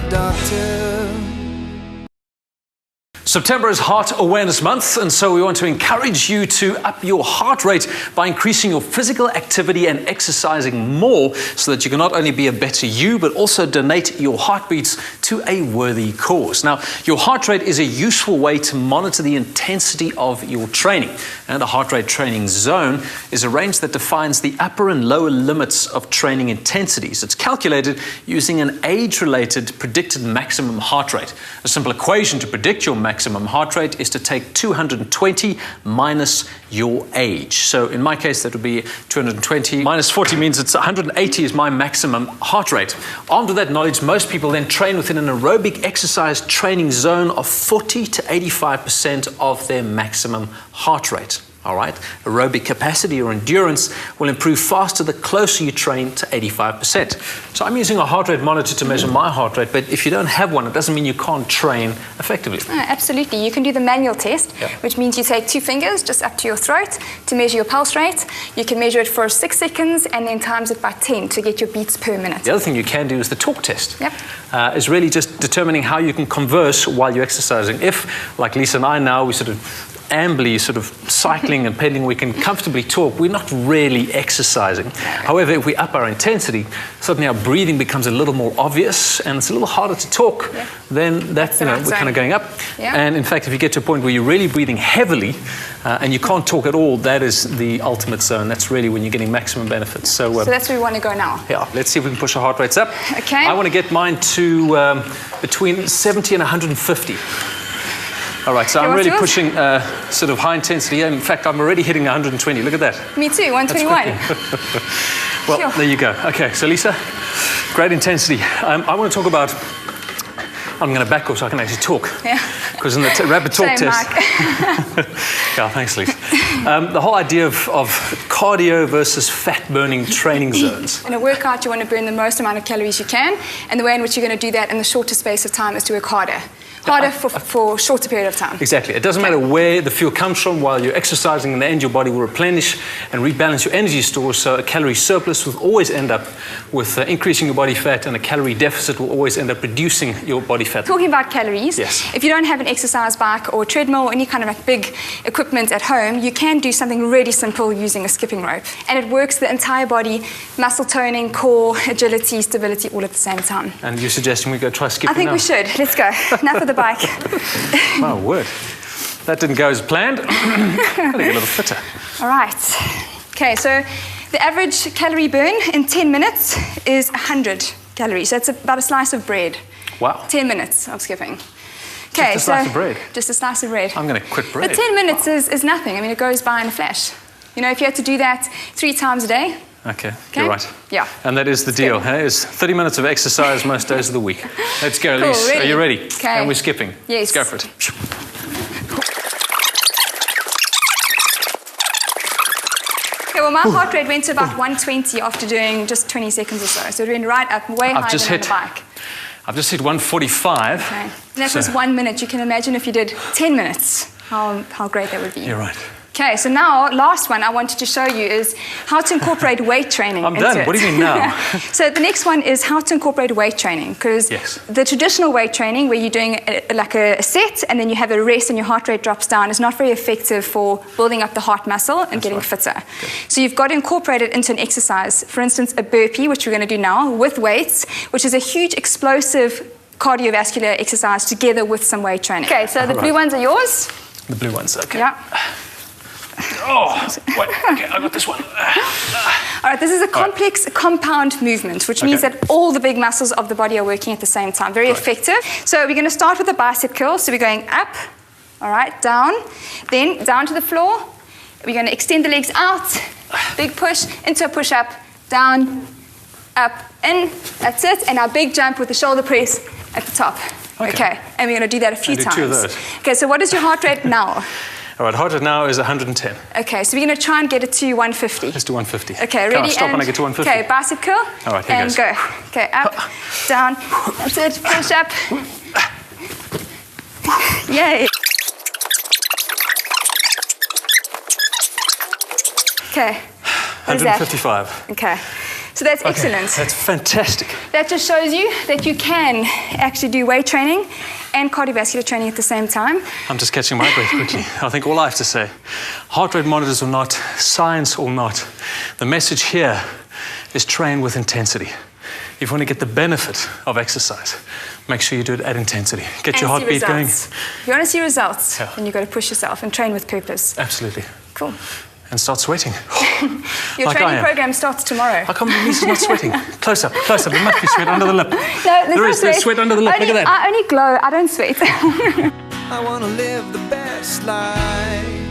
doctor. September is Heart Awareness Month, and so we want to encourage you to up your heart rate by increasing your physical activity and exercising more so that you can not only be a better you, but also donate your heartbeats to a worthy cause. Now, your heart rate is a useful way to monitor the intensity of your training, and a heart rate training zone is a range that defines the upper and lower limits of training intensities. It's calculated using an age-related predicted maximum heart rate. A simple equation to predict your maximum heart rate is to take 220 minus your age. So in my case, that would be 220 minus 40 means it's 180 is my maximum heart rate. Armed with that knowledge, most people then train within an aerobic exercise training zone of 40 to 85% of their maximum heart rate. All right, aerobic capacity or endurance will improve faster the closer you train to 85%. So I'm using a heart rate monitor to measure my heart rate, but if you don't have one, it doesn't mean you can't train effectively. Absolutely. You can do the manual test, which means you take 2 fingers just up to your throat to measure your pulse rate. You can measure it for 6 seconds and then times it by 10 to get your beats per minute. The other thing you can do is the talk test. Is really just determining how you can converse while you're exercising. If, like Lisa and I now, we sort of ambly sort of cycling and pedaling, we can comfortably talk, we're not really exercising. However, if we up our intensity, suddenly our breathing becomes a little more obvious and it's a little harder to talk, then that, we're kind of going up. And in fact, if you get to a point where you're really breathing heavily and you can't talk at all, that is the ultimate zone. That's really when you're getting maximum benefits. So that's where we want to go now. Yeah, let's see if we can push our heart rates up. Okay. I want to get mine to between 70 and 150. All right, so I'm really pushing sort of high intensity. In fact, I'm already hitting 120. Look at that. Me too, 121. Well, there you go. Okay, so Lisa, great intensity. I want to talk about, I'm going to back off so I can actually talk. Yeah. Because in the rapid talk test. Yeah, thanks, Lisa. The whole idea of cardio versus fat-burning training zones. In a workout, you want to burn the most amount of calories you can, and the way in which you're going to do that in the shortest space of time is to work harder. Harder for a shorter period of time. Exactly. It doesn't matter where the fuel comes from. While you're exercising, in the end, your body will replenish and rebalance your energy stores. So a calorie surplus will always end up with increasing your body fat, and a calorie deficit will always end up reducing your body fat. Talking about calories, if you don't have an exercise bike or treadmill or any kind of like big equipment at home, you can do something really simple using a skipping rope. And it works the entire body, muscle toning, core, agility, stability, all at the same time. And you're suggesting we go try skipping now? I think we should. Let's go. Enough of the bike. My word. That didn't go as planned. Gotta get a little fitter. All right. Okay, so the average calorie burn in 10 minutes is 100 calories. That's about a slice of bread. Wow. 10 minutes of skipping. Okay, just a slice of bread? Just a slice of bread. I'm going to quit bread. But 10 minutes is nothing. I mean, it goes by in a flash. You know, if you had to do that 3 times a day. Okay, you're right. Yeah. And that is the deal. Hey? It's 30 minutes of exercise most days of the week. Let's go, Cool, Lise. Are you ready? Okay. And we're skipping. Yes. Let's go for it. Okay, well, my heart rate went to about 120 after doing just 20 seconds or so. So it went right up, way higher than on the bike. I've just hit 145. Okay. And that was 1 minute. You can imagine if you did 10 minutes, how great that would be. You're right. Okay, so now, last one I wanted to show you is how to incorporate weight training into done. it. What do you mean now? So the next one is how to incorporate weight training, because the traditional weight training where you're doing like a set and then you have a rest and your heart rate drops down is not very effective for building up the heart muscle and getting fitter. Okay. So you've got to incorporate it into an exercise. For instance, a burpee, which we're going to do now, with weights, which is a huge explosive cardiovascular exercise together with some weight training. Okay, so the blue ones are yours. The blue ones, okay. Yeah. Oh, wait, okay, I got this one. All right, this is a complex compound movement, which means that all the big muscles of the body are working at the same time. Very effective. So we're going to start with a bicep curl. So we're going up, all right, down, then down to the floor. We're going to extend the legs out, big push, into a push-up, down, up, in. That's it. And our big jump with the shoulder press at the top. Okay. And we're going to do that a few times. 2 of those. Okay, so what is your heart rate now? All right, heart rate now is 110. Okay, so we're going to try and get it to 150. Let's do 150. Okay, ready? Can I stop when I get to 150? Okay, bicep curl. All right, here and goes. Go. Okay, up, down. That's it. Push up. Yay. Okay. What is that? 155. Okay. So that's excellent. That's fantastic. That just shows you that you can actually do weight training and cardiovascular training at the same time. I'm just catching my breath quickly. I think all I have to say, heart rate monitors or not, science or not, the message here is train with intensity. If you want to get the benefit of exercise, make sure you do it at intensity. Get your heartbeat going. If you want to see results, then you've got to push yourself and train with purpose. Absolutely. Cool. And start sweating. Your training program starts tomorrow. I can't believe Lisa's not sweating. Close up, close up. There must be sweat under the lip. No, there's sweat under the lip. Look at that. I only glow. I don't sweat. I want to live the best life.